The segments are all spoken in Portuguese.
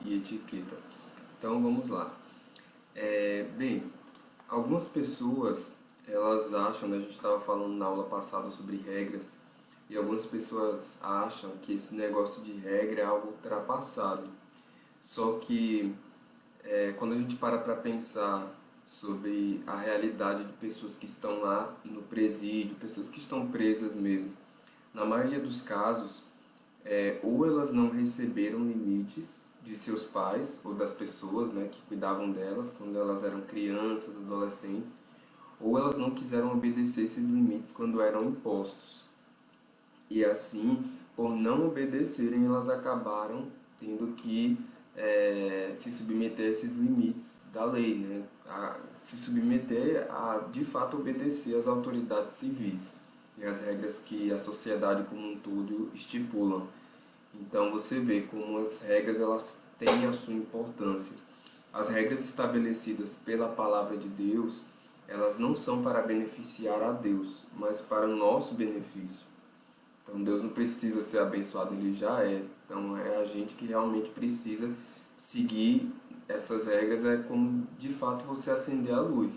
e etiqueta. Então vamos lá. Bem, algumas pessoas, elas acham, né, a gente estava falando na aula passada sobre regras, e algumas pessoas acham que esse negócio de regra é algo ultrapassado. Só que quando a gente para pensar sobre a realidade de pessoas que estão lá no presídio, pessoas que estão presas mesmo, na maioria dos casos, ou elas não receberam limites de seus pais ou das pessoas, né, que cuidavam delas quando elas eram crianças, adolescentes, ou elas não quiseram obedecer esses limites quando eram impostos. E assim, por não obedecerem, elas acabaram tendo que se submeter a esses limites da lei, né? Se submeter a, de fato, obedecer às autoridades civis e às regras que a sociedade como um todo estipulam. Então você vê como as regras elas têm a sua importância. As regras estabelecidas pela palavra de Deus, elas não são para beneficiar a Deus, mas para o nosso benefício. Então Deus não precisa ser abençoado, Ele já é. Então é a gente que realmente precisa seguir essas regras, é como de fato você acender a luz.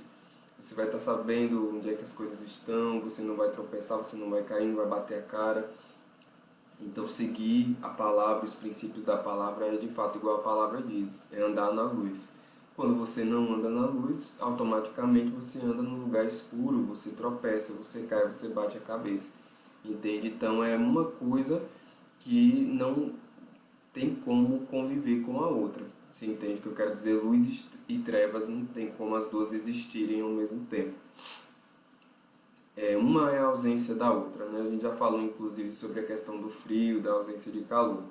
Você vai estar sabendo onde é que as coisas estão, você não vai tropeçar, você não vai cair, não vai bater a cara. Então seguir a palavra, os princípios da palavra é de fato igual a palavra diz, é andar na luz. Quando você não anda na luz, automaticamente você anda num lugar escuro, você tropeça, você cai, você bate a cabeça. Entende? Então é uma coisa que não tem como conviver com a outra. Você entende o que eu quero dizer? Luz e trevas não tem como as duas existirem ao mesmo tempo. Uma é a ausência da outra, né? A gente já falou inclusive sobre a questão do frio, da ausência de calor.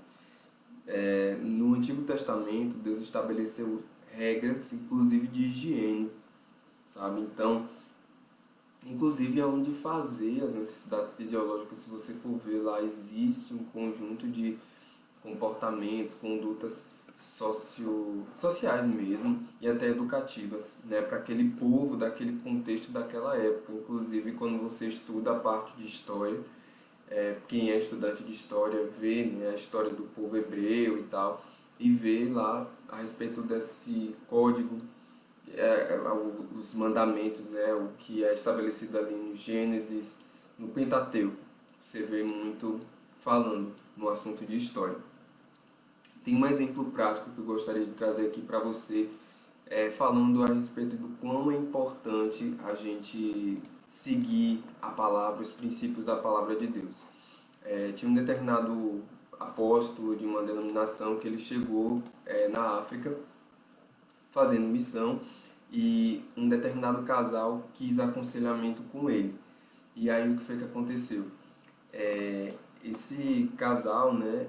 No Antigo Testamento, Deus estabeleceu regras, inclusive de higiene, sabe? Então, inclusive aonde fazer as necessidades fisiológicas, se você for ver lá, existe um conjunto de comportamentos, condutas sociais mesmo e até educativas, né, para aquele povo, daquele contexto daquela época. Inclusive, quando você estuda a parte de história, quem é estudante de história vê, né, a história do povo hebreu e tal, e vê lá a respeito desse código, os mandamentos, né, o que é estabelecido ali no Gênesis, no Pentateuco. Você vê muito falando no assunto de história. Tem um exemplo prático que eu gostaria de trazer aqui para você, falando a respeito do quão é importante a gente seguir a palavra, os princípios da palavra de Deus. Tinha um determinado apóstolo de uma denominação que ele chegou na África fazendo missão e um determinado casal quis aconselhamento com ele. E aí o que foi que aconteceu? Esse casal, né,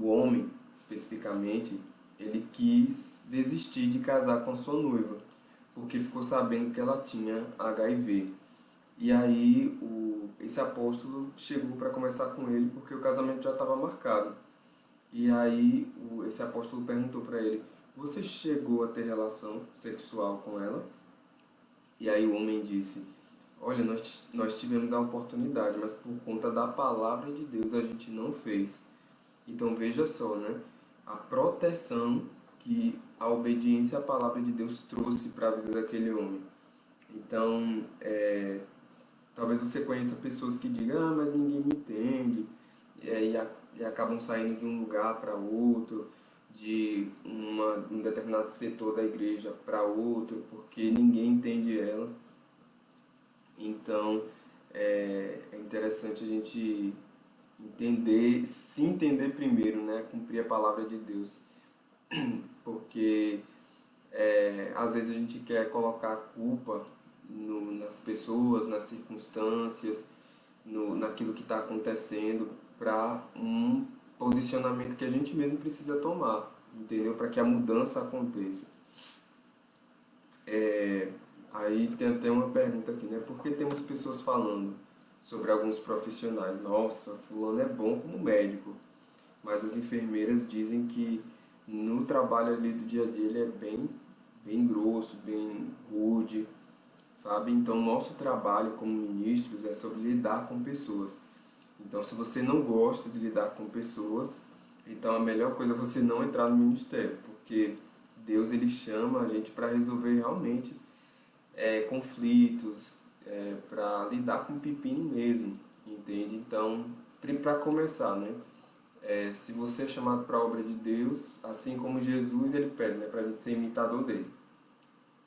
o homem especificamente, ele quis desistir de casar com sua noiva, porque ficou sabendo que ela tinha HIV. E aí esse apóstolo chegou para conversar com ele porque o casamento já estava marcado. E aí esse apóstolo perguntou para ele: você chegou a ter relação sexual com ela? E aí o homem disse: olha, nós tivemos a oportunidade, mas por conta da palavra de Deus a gente não fez. Então veja só, né? A proteção que a obediência à palavra de Deus trouxe para a vida daquele homem. Então, talvez você conheça pessoas que digam: ah, mas ninguém me entende, e acabam saindo de um lugar para outro, de um determinado setor da igreja para outro, porque ninguém entende ela. Então, é interessante a gente se entender primeiro, né? Cumprir a palavra de Deus. Porque às vezes a gente quer colocar a culpa nas pessoas, nas circunstâncias, naquilo que está acontecendo, para um posicionamento que a gente mesmo precisa tomar, entendeu? Para que a mudança aconteça. Aí tem até uma pergunta aqui, né? Por que temos pessoas falando sobre alguns profissionais? Nossa, fulano é bom como médico, mas as enfermeiras dizem que no trabalho ali do dia a dia ele é bem grosso, bem rude, sabe? Então nosso trabalho como ministros é sobre lidar com pessoas. Então se você não gosta de lidar com pessoas, Então a melhor coisa é você não entrar no ministério, porque Deus ele chama a gente para resolver realmente conflitos, para lidar com o pepino mesmo, entende? Então, para começar, né? Se você é chamado para a obra de Deus, assim como Jesus, ele pede, né, para a gente ser imitador dele.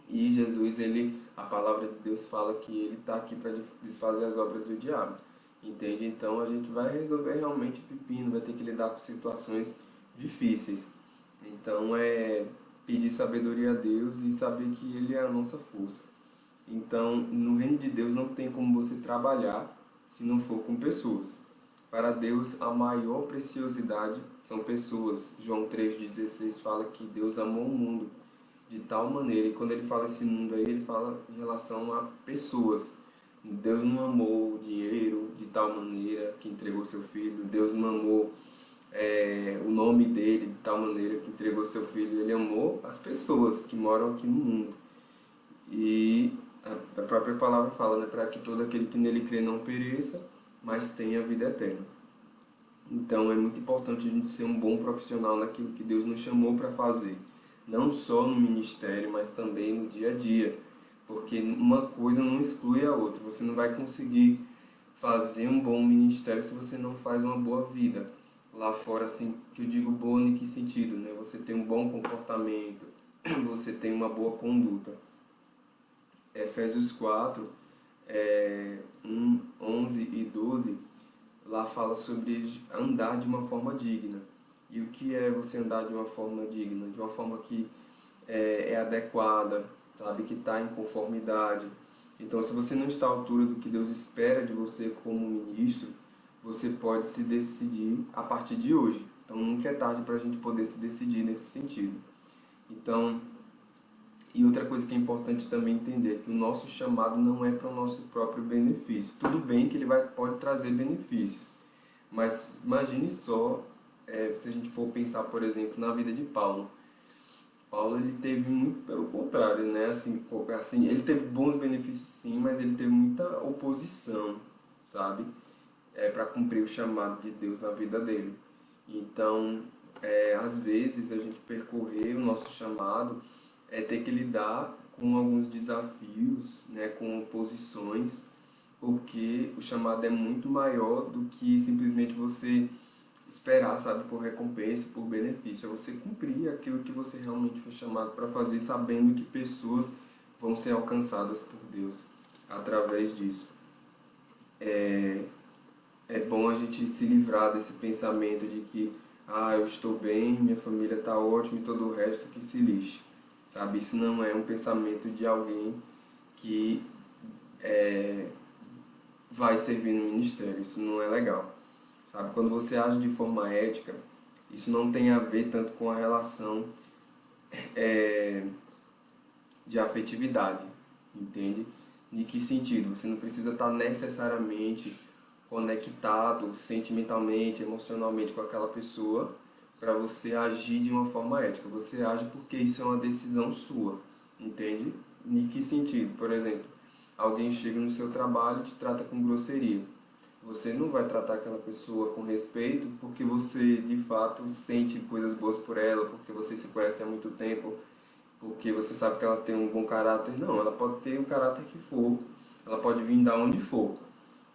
E Jesus, a palavra de Deus fala que ele está aqui para desfazer as obras do diabo, entende? Então a gente vai resolver realmente pepino, vai ter que lidar com situações difíceis. Então pedir sabedoria a Deus e saber que ele é a nossa força. Então, no reino de Deus não tem como você trabalhar se não for com pessoas. Para Deus, a maior preciosidade são pessoas. João 3,16 fala que Deus amou o mundo de tal maneira, e quando ele fala esse mundo aí, ele fala em relação a pessoas. Deus não amou o dinheiro de tal maneira que entregou seu filho. Deus não amou o nome dele de tal maneira que entregou seu filho. Ele amou as pessoas que moram aqui no mundo. E a própria palavra fala, né, para que todo aquele que nele crê não pereça, mas tenha a vida eterna. Então é muito importante a gente ser um bom profissional naquilo que Deus nos chamou para fazer. Não só no ministério, mas também no dia a dia. Porque uma coisa não exclui a outra. Você não vai conseguir fazer um bom ministério se você não faz uma boa vida. Lá fora, assim, que eu digo boa em que sentido, né? Você tem um bom comportamento, você tem uma boa conduta. Efésios 4, 11 e 12, lá fala sobre andar de uma forma digna. E o que é você andar de uma forma digna? De uma forma que é adequada, sabe? Que está em conformidade. Então, se você não está à altura do que Deus espera de você como ministro, você pode se decidir a partir de hoje. Então, nunca é tarde para a gente poder se decidir nesse sentido. Então, e outra coisa que é importante também entender é que o nosso chamado não é para o nosso próprio benefício. Tudo bem que ele pode trazer benefícios, mas imagine só, se a gente for pensar, por exemplo, na vida de Paulo. Paulo ele teve muito pelo contrário, né? Assim, ele teve bons benefícios sim, mas ele teve muita oposição, sabe? Para cumprir o chamado de Deus na vida dele. Então, às vezes a gente percorrer o nosso chamado ter que lidar com alguns desafios, né, com oposições, porque o chamado é muito maior do que simplesmente você esperar, sabe, por recompensa, por benefício. É você cumprir aquilo que você realmente foi chamado para fazer, sabendo que pessoas vão ser alcançadas por Deus através disso. É bom a gente se livrar desse pensamento de que eu estou bem, minha família está ótima e todo o resto que se lixe. Sabe? Isso não é um pensamento de alguém que vai servir no ministério. Isso não é legal. Sabe? Quando você age de forma ética, isso não tem a ver tanto com a relação de afetividade, entende? De que sentido? Você não precisa estar necessariamente conectado sentimentalmente, emocionalmente com aquela pessoa para você agir de uma forma ética. Você age porque isso é uma decisão sua, entende? Em que sentido? Por exemplo, alguém chega no seu trabalho e te trata com grosseria. Você não vai tratar aquela pessoa com respeito porque você, de fato, sente coisas boas por ela, porque você se conhece há muito tempo, porque você sabe que ela tem um bom caráter. Não, ela pode ter o caráter que for, ela pode vir da onde for,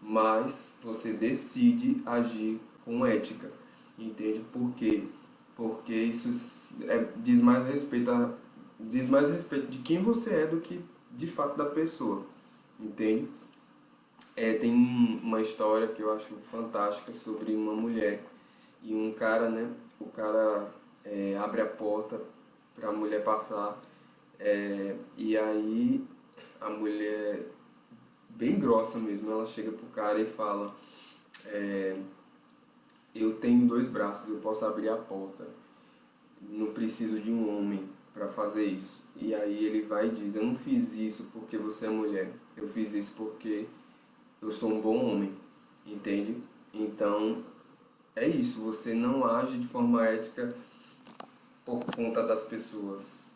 mas você decide agir com ética, entende? Por quê? Porque isso diz mais respeito de quem você é do que de fato da pessoa, entende? Tem uma história que eu acho fantástica sobre uma mulher e um cara, né? O cara abre a porta para a mulher passar, e aí a mulher, bem grossa mesmo, ela chega pro cara e fala: eu tenho 2 braços, eu posso abrir a porta, não preciso de um homem para fazer isso. E aí ele vai e diz: eu não fiz isso porque você é mulher, eu fiz isso porque eu sou um bom homem, entende? Então é isso, você não age de forma ética por conta das pessoas,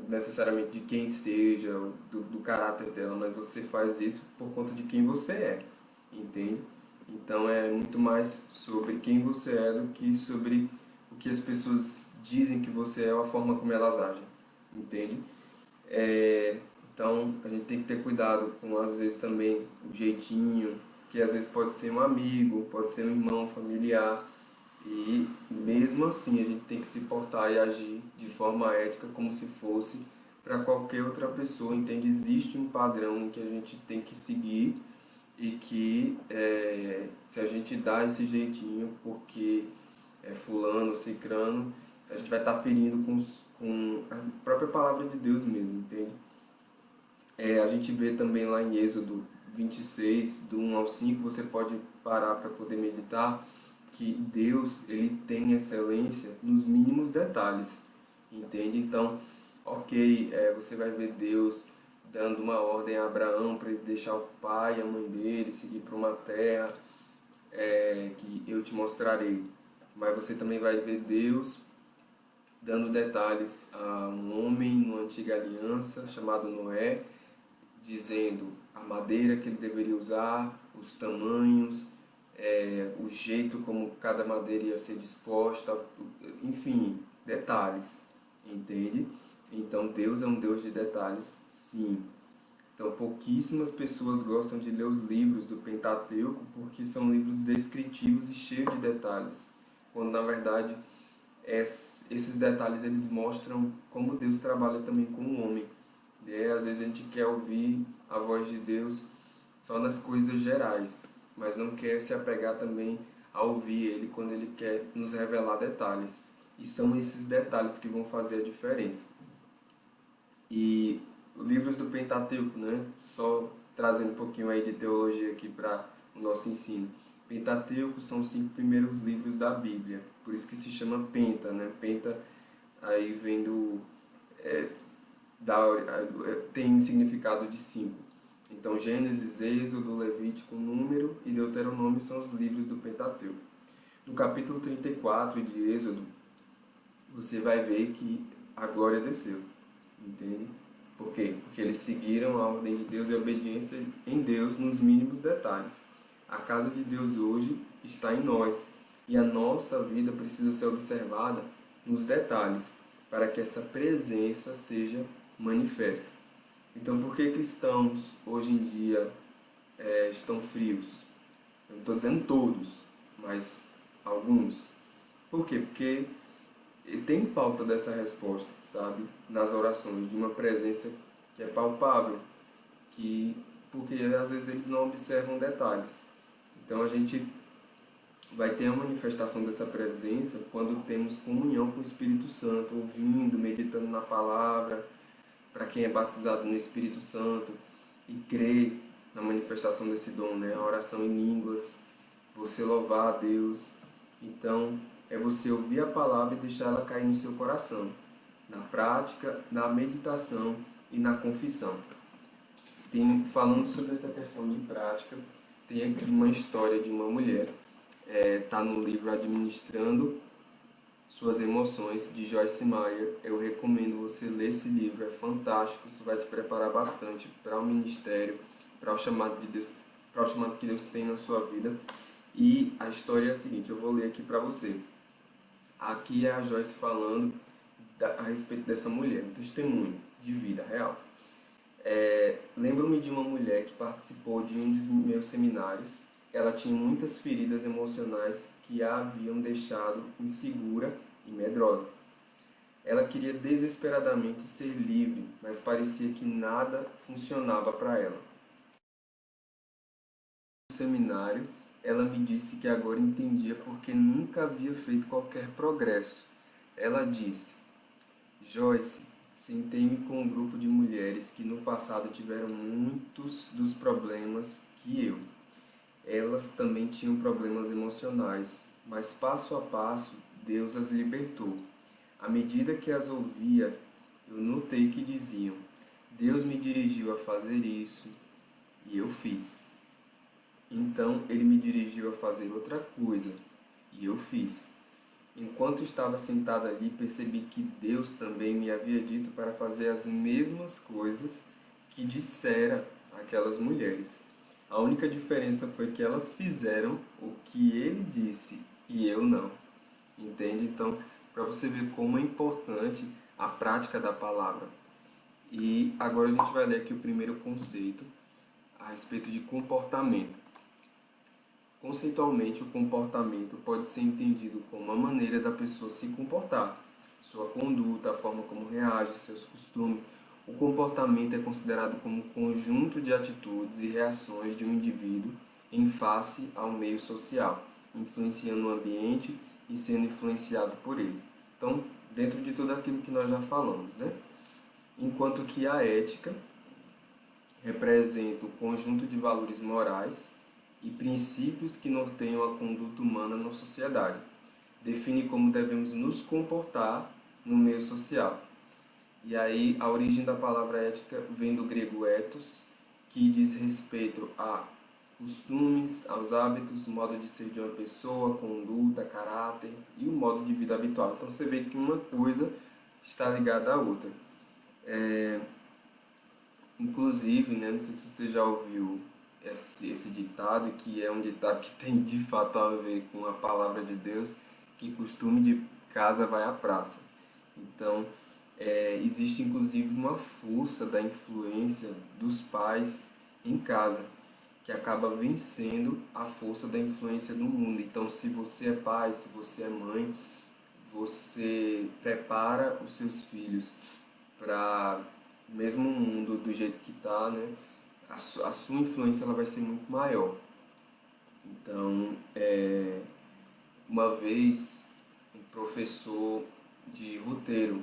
necessariamente de quem seja, do caráter dela, mas você faz isso por conta de quem você é, entende? Então é muito mais sobre quem você é do que sobre o que as pessoas dizem que você é ou a forma como elas agem, entende? Então, a gente tem que ter cuidado com, às vezes, também o jeitinho, que às vezes pode ser um amigo, pode ser um irmão, um familiar, e mesmo assim a gente tem que se portar e agir de forma ética como se fosse para qualquer outra pessoa, entende? Existe um padrão que a gente tem que seguir e que se a gente dá esse jeitinho porque é fulano, cicrano, a gente vai estar ferindo com a própria palavra de Deus mesmo, entende? A gente vê também lá em Êxodo 26, do 1 ao 5, você pode parar para poder meditar, que Deus ele tem excelência nos mínimos detalhes, entende? Então, ok, você vai ver Deus dando uma ordem a Abraão para ele deixar o pai e a mãe dele, seguir para uma terra que eu te mostrarei. Mas você também vai ver Deus dando detalhes a um homem numa antiga aliança chamado Noé, dizendo a madeira que ele deveria usar, os tamanhos, o jeito como cada madeira ia ser disposta, enfim, detalhes, entende? Então Deus é um Deus de detalhes, sim. Então pouquíssimas pessoas gostam de ler os livros do Pentateuco porque são livros descritivos e cheios de detalhes, quando na verdade esses detalhes eles mostram como Deus trabalha também com o homem. Às vezes a gente quer ouvir a voz de Deus só nas coisas gerais, mas não quer se apegar também a ouvir Ele quando Ele quer nos revelar detalhes. E são esses detalhes que vão fazer a diferença. E os livros do Pentateuco, né? Só trazendo um pouquinho aí de teologia aqui para o nosso ensino. Pentateuco são os 5 primeiros livros da Bíblia, por isso que se chama Penta, né? Penta aí vem do... tem significado de 5. Então, Gênesis, Êxodo, Levítico, Número e Deuteronômio são os livros do Pentateuco. No capítulo 34 de Êxodo, você vai ver que a glória desceu, entende? Por quê? Porque eles seguiram a ordem de Deus e a obediência em Deus nos mínimos detalhes. A casa de Deus hoje está em nós e a nossa vida precisa ser observada nos detalhes para que essa presença seja manifesta. Então, por que cristãos hoje em dia estão frios? Eu não estou dizendo todos, mas alguns. Por quê? Porque tem falta dessa resposta, sabe? Nas orações, de uma presença que é palpável, porque às vezes eles não observam detalhes. Então a gente vai ter a manifestação dessa presença quando temos comunhão com o Espírito Santo, ouvindo, meditando na palavra, para quem é batizado no Espírito Santo e crê na manifestação desse dom, né? A oração em línguas, você louvar a Deus. Então, é você ouvir a palavra e deixar ela cair no seu coração, na prática, na meditação e na confissão. Falando sobre essa questão de prática, tem aqui uma história de uma mulher, está no livro Administrando Suas Emoções, de Joyce Meyer. Eu recomendo você ler esse livro, é fantástico, isso vai te preparar bastante para o ministério, para o chamado de Deus, para o chamado que Deus tem na sua vida. E a história é a seguinte, eu vou ler aqui para você. Aqui é a Joyce falando a respeito dessa mulher, um testemunho de vida real. Lembro-me de uma mulher que participou de um dos meus seminários. Ela tinha muitas feridas emocionais que a haviam deixado insegura e medrosa. Ela queria desesperadamente ser livre, mas parecia que nada funcionava para ela. No seminário, ela me disse que agora entendia porque nunca havia feito qualquer progresso. Ela disse: Joyce, sentei-me com um grupo de mulheres que no passado tiveram muitos dos problemas que eu. Elas também tinham problemas emocionais, mas passo a passo Deus as libertou. À medida que as ouvia, eu notei que diziam: Deus me dirigiu a fazer isso e eu fiz. Então ele me dirigiu a fazer outra coisa e eu fiz. Enquanto estava sentada ali, percebi que Deus também me havia dito para fazer as mesmas coisas que dissera aquelas mulheres. A única diferença foi que elas fizeram o que ele disse e eu não. entende? Então, para você ver como é importante a prática da palavra. E agora a gente vai ler aqui o primeiro conceito a respeito de comportamento. Conceitualmente, o comportamento pode ser entendido como a maneira da pessoa se comportar, sua conduta, a forma como reage, seus costumes. O comportamento é considerado como um conjunto de atitudes e reações de um indivíduo em face ao meio social, influenciando o ambiente e sendo influenciado por ele. Então, dentro de tudo aquilo que nós já falamos, né? Enquanto que a ética representa o conjunto de valores morais e princípios que norteiam a conduta humana na sociedade. Define como devemos nos comportar no meio social. E aí a origem da palavra ética vem do grego ethos, que diz respeito a costumes, aos hábitos, modo de ser de uma pessoa, conduta, caráter e o modo de vida habitual. Então você vê que uma coisa está ligada à outra. Inclusive, né, não sei se você já ouviu esse ditado, que é um ditado que tem de fato a ver com a palavra de Deus, que costume de casa vai à praça. Então, existe inclusive uma força da influência dos pais em casa, que acaba vencendo a força da influência no mundo. Então, se você é pai, se você é mãe, você prepara os seus filhos para mesmo o mundo do jeito que está, né? A sua influência ela vai ser muito maior. Então, uma vez um professor de roteiro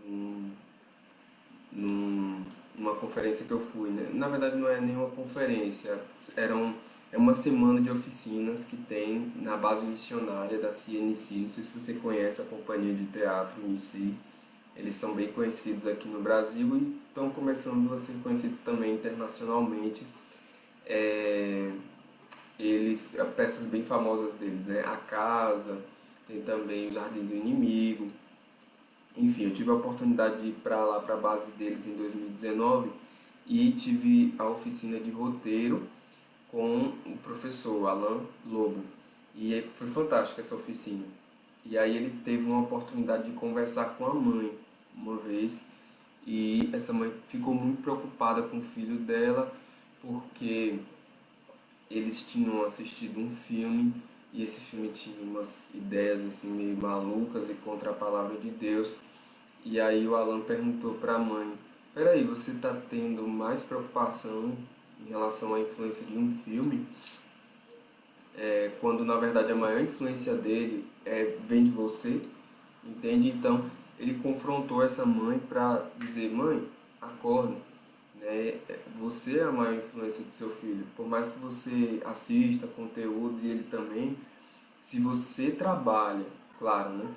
num, numa conferência que eu fui, né? Na verdade não é nenhuma conferência, é uma semana de oficinas que tem na base missionária da CNC. Não sei se você conhece a companhia de teatro NC. Eles são bem conhecidos aqui no Brasil e estão começando a ser conhecidos também internacionalmente. Peças bem famosas deles, né? A Casa, tem também o Jardim do Inimigo. Enfim, eu tive a oportunidade de ir para lá, para a base deles em 2019 e tive a oficina de roteiro com o professor Alan Lobo. E foi fantástica essa oficina. E aí ele teve uma oportunidade de conversar com a mãe uma vez e essa mãe ficou muito preocupada com o filho dela porque eles tinham assistido um filme e esse filme tinha umas ideias assim meio malucas e contra a palavra de Deus. E aí o Alan perguntou para a mãe: "Peraí, você está tendo mais preocupação em relação à influência de um filme, quando na verdade a maior influência dele vem de você?" Entende? Então ele confrontou essa mãe para dizer: "Mãe, acorda, né? Você é a maior influência do seu filho. Por mais que você assista conteúdos e ele também, se você trabalha, claro, né?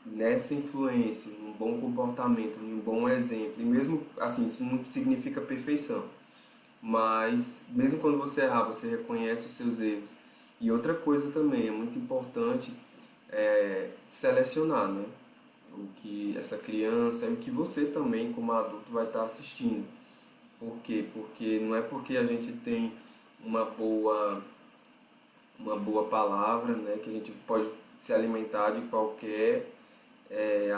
Nessa influência, num bom comportamento, num bom exemplo, e mesmo assim, isso não significa perfeição, mas mesmo quando você errar, você reconhece os seus erros. E outra coisa também é muito importante selecionar, né? O que essa criança e o que você também, como adulto, vai estar assistindo. Por quê? Porque não é porque a gente tem uma boa, uma boa palavra, né, que a gente pode se alimentar de qualquer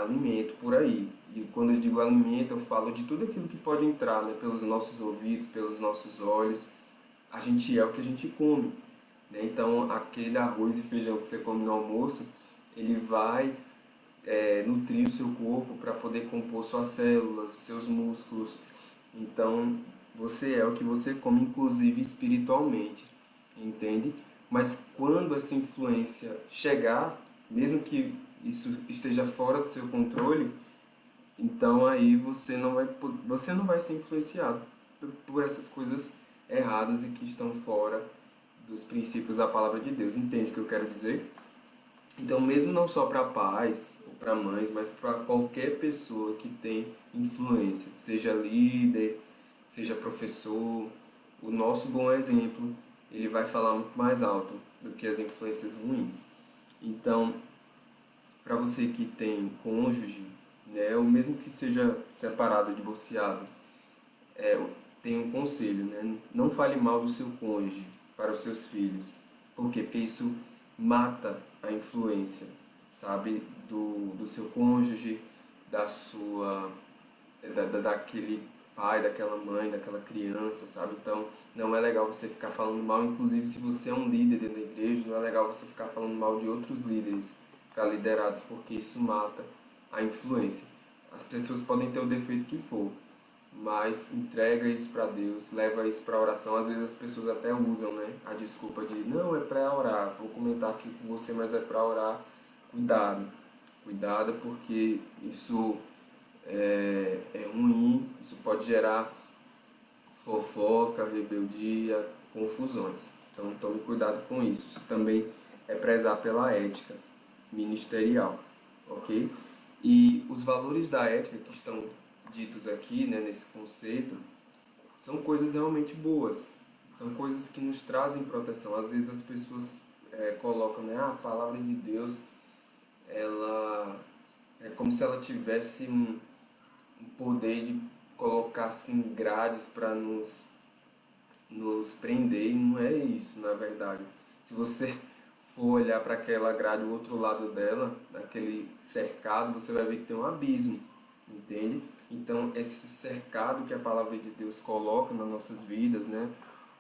alimento por aí. E quando eu digo alimento, eu falo de tudo aquilo que pode entrar, né, pelos nossos ouvidos, pelos nossos olhos. A gente é o que a gente come, né? Então, aquele arroz e feijão que você come no almoço, ele vai nutrir o seu corpo para poder compor suas células, os seus músculos. Então, você é o que você come, inclusive espiritualmente, entende? Mas quando essa influência chegar, mesmo que isso esteja fora do seu controle, então aí você não vai ser influenciado por essas coisas erradas e que estão fora dos princípios da palavra de Deus. Entende o que eu quero dizer? Então, mesmo não só para pais ou para mães, mas para qualquer pessoa que tem influência, seja líder, seja professor, o nosso bom exemplo, ele vai falar muito mais alto do que as influências ruins. Então, para você que tem cônjuge, né, ou mesmo que seja separado, divorciado, tem um conselho, né? Não fale mal do seu cônjuge para os seus filhos. Por quê? Porque isso mata a influência. sabe, do seu cônjuge, daquele pai, daquela mãe, daquela criança, sabe? Então, não é legal você ficar falando mal, inclusive se você é um líder dentro da igreja, não é legal você ficar falando mal de outros líderes para liderados, porque isso mata a influência. As pessoas podem ter o defeito que for, mas entrega isso para Deus, leva isso para oração. Às vezes as pessoas até usam, né, a desculpa de não, é para orar, vou comentar aqui com você, mas é para orar. Cuidado, cuidado, porque isso é ruim, isso pode gerar fofoca, rebeldia, confusões. Então tome cuidado com isso. Isso também é prezar pela ética ministerial, ok? E os valores da ética que estão ditos aqui, né, nesse conceito, são coisas realmente boas. São coisas que nos trazem proteção. Às vezes as pessoas colocam, né, a palavra de Deus, ela é como se ela tivesse um poder de colocar assim grades para nos prender, e não é isso, na verdade. Se você for olhar para aquela grade, o outro lado dela, daquele cercado, você vai ver que tem um abismo, entende? Então, esse cercado que a palavra de Deus coloca nas nossas vidas, né?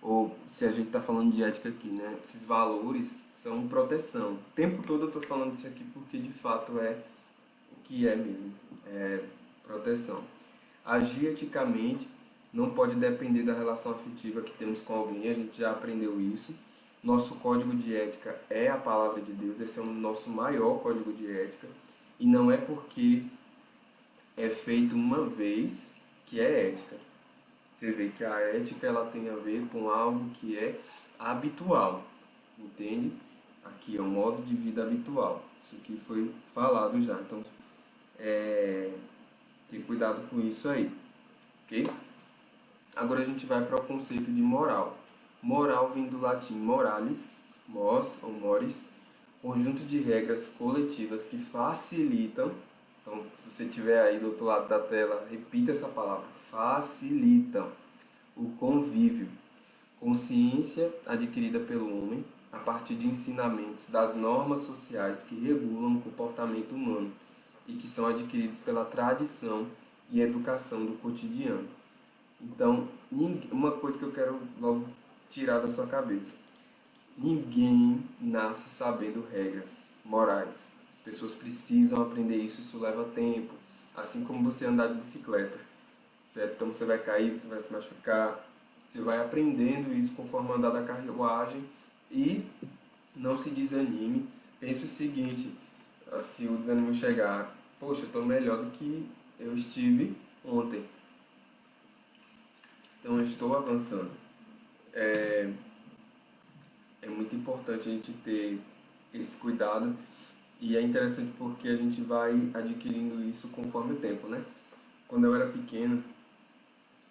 Ou se a gente está falando de ética aqui, né? Esses valores são proteção. O tempo todo eu estou falando isso aqui porque de fato é o que é mesmo, é proteção. Agir eticamente não pode depender da relação afetiva que temos com alguém, a gente já aprendeu isso. Nosso código de ética é a palavra de Deus, esse é o nosso maior código de ética. E não é porque é feito uma vez que é ética. Você vê que a ética ela tem a ver com algo que é habitual, entende? Aqui é o modo de vida habitual. Isso aqui foi falado já, então ter cuidado com isso aí, ok? Agora a gente vai para o conceito de moral. Moral vem do latim moralis, mos ou mores, conjunto de regras coletivas que facilitam. Então, se você estiver aí do outro lado da tela, repita essa palavra: facilitam o convívio. Consciência adquirida pelo homem a partir de ensinamentos das normas sociais que regulam o comportamento humano e que são adquiridos pela tradição e educação do cotidiano. Então, uma coisa que eu quero logo tirar da sua cabeça: ninguém nasce sabendo regras morais. As pessoas precisam aprender isso, isso leva tempo. Assim como você andar de bicicleta, certo? Então você vai cair, você vai se machucar, você vai aprendendo isso conforme andar da carruagem e não se desanime. Pense o seguinte: se o desânimo chegar, poxa, eu estou melhor do que eu estive ontem. Então eu estou avançando. É muito importante a gente ter esse cuidado e é interessante porque a gente vai adquirindo isso conforme o tempo, né? Quando eu era pequeno,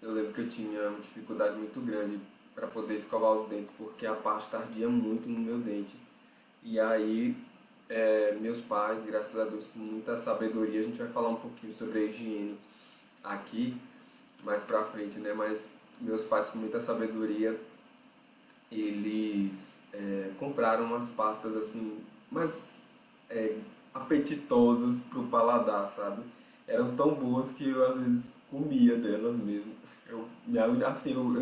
eu lembro que eu tinha uma dificuldade muito grande para poder escovar os dentes porque a pasta ardia muito no meu dente. E aí, meus pais, graças a Deus, com muita sabedoria, a gente vai falar um pouquinho sobre a higiene aqui mais pra frente, né? Mas meus pais, com muita sabedoria, eles compraram umas pastas assim, mas apetitosas pro paladar, sabe? Eram tão boas que eu às vezes comia delas mesmo. Eu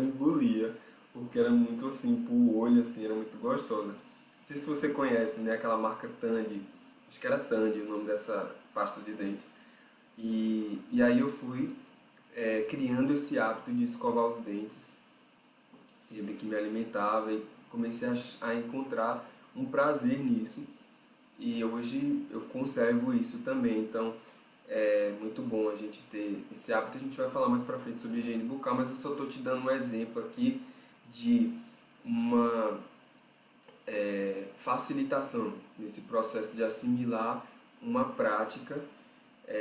engolia, porque era muito assim, pro olho, assim, era muito gostosa. Não sei se você conhece, né, aquela marca Tandy, acho que era Tandy o nome dessa pasta de dente. E aí eu fui criando esse hábito de escovar os dentes sempre que me alimentava e comecei a encontrar um prazer nisso e hoje eu conservo isso também. Então é muito bom a gente ter esse hábito. A gente vai falar mais pra frente sobre higiene bucal, mas eu só estou te dando um exemplo aqui de uma facilitação nesse processo de assimilar uma prática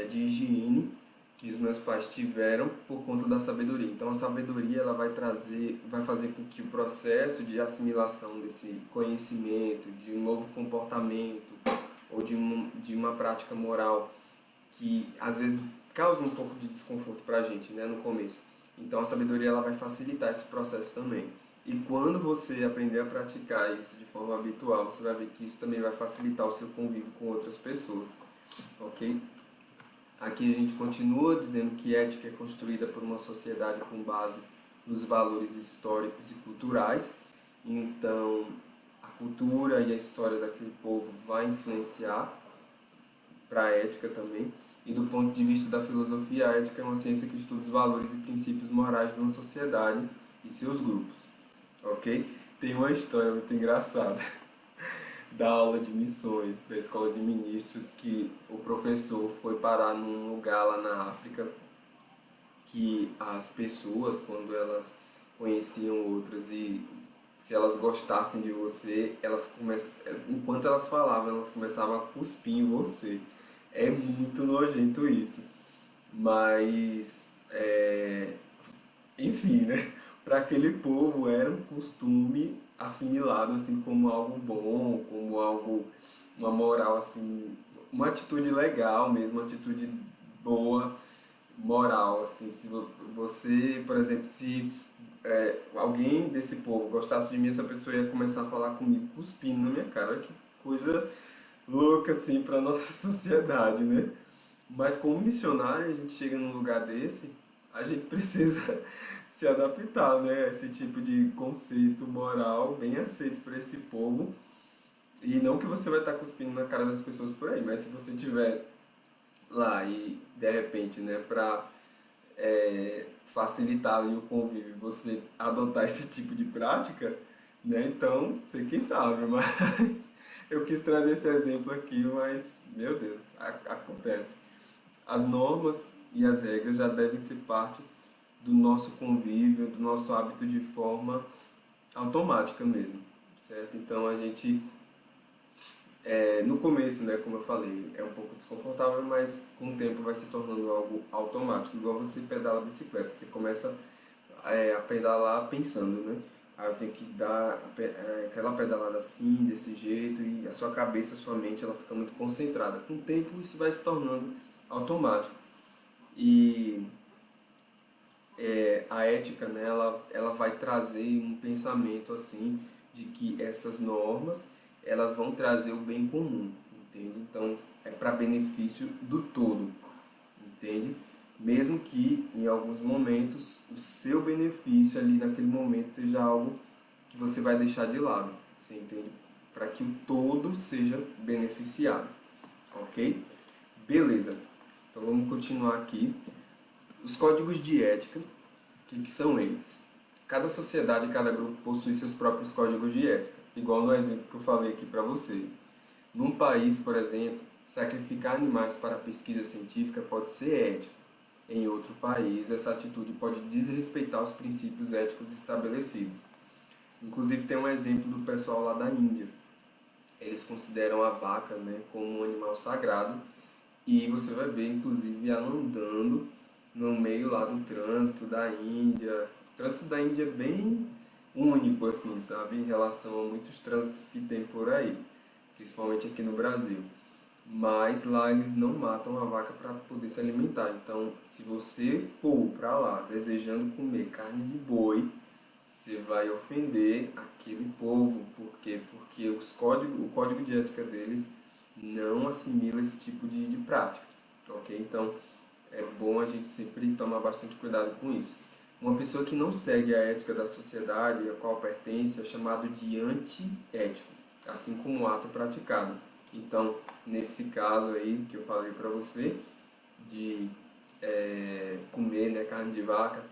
de higiene que os meus pais tiveram por conta da sabedoria. Então a sabedoria ela vai fazer com que o processo de assimilação desse conhecimento, de um novo comportamento ou de uma prática moral que às vezes causa um pouco de desconforto para a gente, né, no começo. Então a sabedoria ela vai facilitar esse processo também. E quando você aprender a praticar isso de forma habitual, você vai ver que isso também vai facilitar o seu convívio com outras pessoas, ok? Aqui a gente continua dizendo que ética é construída por uma sociedade com base nos valores históricos e culturais. Então, a cultura e a história daquele povo vai influenciar para a ética também. E do ponto de vista da filosofia, a ética é uma ciência que estuda os valores e princípios morais de uma sociedade e seus grupos, ok? Tem uma história muito engraçada da aula de missões da escola de ministros que o professor foi parar num lugar lá na África que as pessoas, quando elas conheciam outras e se elas gostassem de você, enquanto elas falavam, elas começavam a cuspir em você. É muito nojento isso. Mas, enfim, né? Para aquele povo era um costume assimilado assim como algo bom, como algo, uma moral assim, uma atitude legal mesmo, uma atitude boa, moral assim. Se você, por exemplo, se alguém desse povo gostasse de mim, essa pessoa ia começar a falar comigo cuspindo na minha cara. Olha que coisa louca assim para nossa sociedade, né? Mas como missionário, a gente chega num lugar desse, a gente precisa se adaptar, né? A esse tipo de conceito moral bem aceito por esse povo. E não que você vai estar cuspindo na cara das pessoas por aí, mas se você tiver lá e de repente, né, para facilitar ali o convívio, você adotar esse tipo de prática, né? Então, você quem sabe, mas eu quis trazer esse exemplo aqui, mas meu Deus, acontece. As normas e as regras já devem ser parte do nosso convívio, do nosso hábito de forma automática mesmo, certo? Então a gente, no começo, né, como eu falei, é um pouco desconfortável, mas com o tempo vai se tornando algo automático, igual você pedala a bicicleta, você começa a pedalar pensando, né? Aí eu tenho que dar aquela pedalada assim, desse jeito, e a sua cabeça, a sua mente, ela fica muito concentrada. Com o tempo isso vai se tornando automático. E a ética, né, ela vai trazer um pensamento assim de que essas normas elas vão trazer o bem comum, entende? Então é para benefício do todo, entende? Mesmo que em alguns momentos o seu benefício ali naquele momento seja algo que você vai deixar de lado, você entende? Para que o todo seja beneficiado, ok? Beleza. Então vamos continuar aqui. Os códigos de ética, o que são eles? Cada sociedade, cada grupo possui seus próprios códigos de ética, igual no exemplo que eu falei aqui para você. Num país, por exemplo, sacrificar animais para pesquisa científica pode ser ético. Em outro país, essa atitude pode desrespeitar os princípios éticos estabelecidos. Inclusive, tem um exemplo do pessoal lá da Índia. Eles consideram a vaca, né, como um animal sagrado e você vai ver, inclusive, ela andando no meio lá do trânsito da Índia. O trânsito da Índia é bem único, assim, sabe, em relação a muitos trânsitos que tem por aí, principalmente aqui no Brasil. Mas lá eles não matam a vaca para poder se alimentar. Então, se você for para lá desejando comer carne de boi, você vai ofender aquele povo. Por quê? Porque o código de ética deles não assimila esse tipo de prática. Ok? Então, é bom a gente sempre tomar bastante cuidado com isso. Uma pessoa que não segue a ética da sociedade a qual pertence é chamado de antiético, assim como o ato praticado. Então, nesse caso aí que eu falei para você, de comer, né, carne de vaca,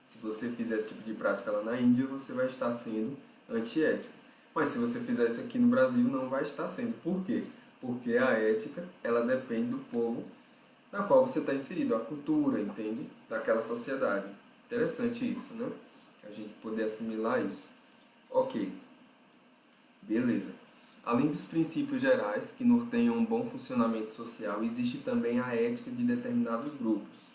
se você fizer esse tipo de prática lá na Índia, você vai estar sendo antiético. Mas se você fizer isso aqui no Brasil, não vai estar sendo. Por quê? Porque a ética, ela depende do povo na qual você está inserido, a cultura, entende? Daquela sociedade. Interessante isso, né? A gente poder assimilar isso. Ok, beleza. Além dos princípios gerais que norteiam um bom funcionamento social, existe também a ética de determinados grupos.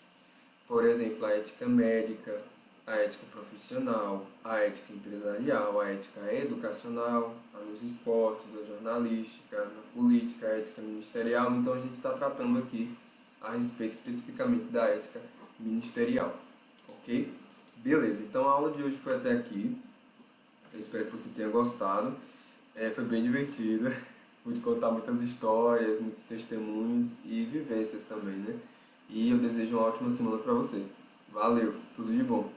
Por exemplo, a ética médica, a ética profissional, a ética empresarial, a ética educacional, a nos esportes, a jornalística, na política, a ética ministerial. Então a gente está tratando aqui a respeito especificamente da ética ministerial, ok? Beleza, então a aula de hoje foi até aqui. Eu espero que você tenha gostado. Foi bem divertido. Pude contar muitas histórias, muitos testemunhos e vivências também, né? E eu desejo uma ótima semana para você. Valeu, tudo de bom.